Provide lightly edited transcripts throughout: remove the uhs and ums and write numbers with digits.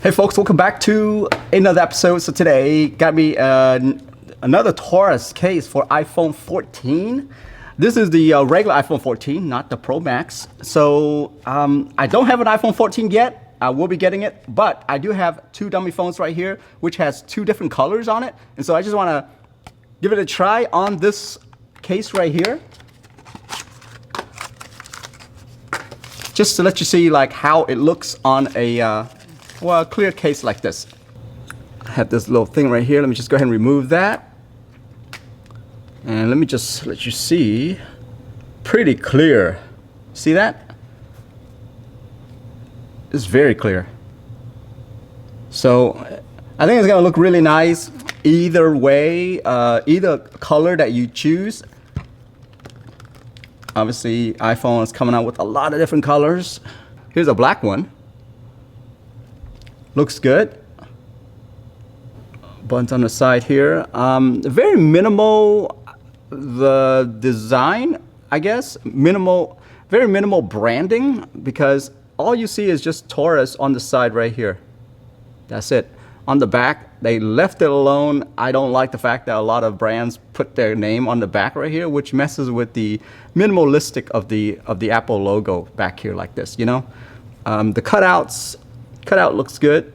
Hey folks, welcome back to another episode. So today got me another TORRAS case for iPhone 14. This is the regular iPhone 14, not the Pro Max. So I don't have an iPhone 14 yet. I will be getting it, but I do have two dummy phones right here, which has two different colors on it. And so I just want to give it a try on this case right here, just to let you see like how it looks on a well, a clear case like this. I have this little thing right here. Let me just go ahead and remove that. And let me just let you see. Pretty clear. See that? It's very clear. So I think it's gonna look really nice either way, either color that you choose. Obviously, iPhone is coming out with a lot of different colors. Here's a black one. Looks good. Buttons on the side here. Very minimal, the design, I guess. Minimal, very minimal branding, because all you see is just TORRAS on the side right here. That's it. On the back, they left it alone. I don't like the fact that a lot of brands put their name on the back right here, which messes with the minimalistic of the Apple logo back here like this, you know? The cutout looks good.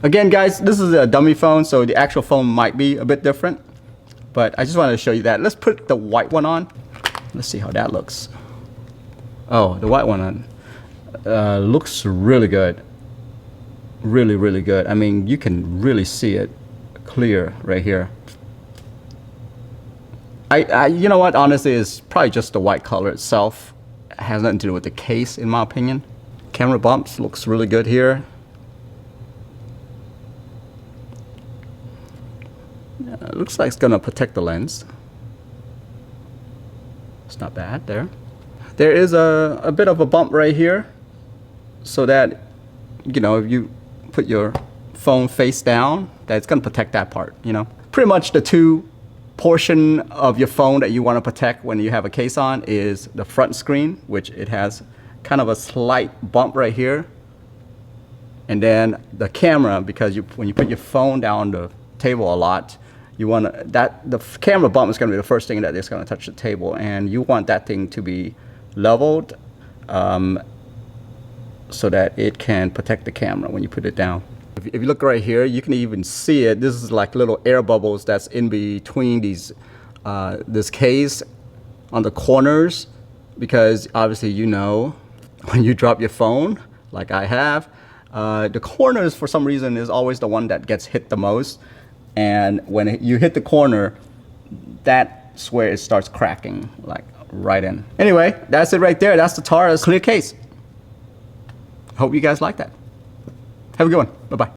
Again, guys, this is a dummy phone, so the actual phone might be a bit different, but I just wanted to show you that. Let's put the white one on. Let's see how that looks. Oh, the white one on looks really good. Really, really good. I mean, you can really see it clear right here. You know what? Honestly, it's probably just the white color itself. Has nothing to do with the case, in my opinion. Camera bumps looks really good here. Looks like it's gonna protect the lens. It's not bad there. There is a bit of a bump right here, so that, you know, if you put your phone face down, that's gonna protect that part, you know. Pretty much the two portion of your phone that you want to protect when you have a case on is the front screen, which it has kind of a slight bump right here, and then the camera, because when you put your phone down the table a lot, you want the camera bump is going to be the first thing that is going to touch the table, and you want that thing to be leveled so that it can protect the camera when you put it down. If you look right here, you can even see it. This is like little air bubbles that's in between these this case on the corners, because obviously, you know, when you drop your phone, like I have, the corners for some reason is always the one that gets hit the most. And when you hit the corner, that's where it starts cracking, like right in. Anyway, that's it right there. That's the TORRAS clear case. Hope you guys like that. Have a good one. Bye-bye.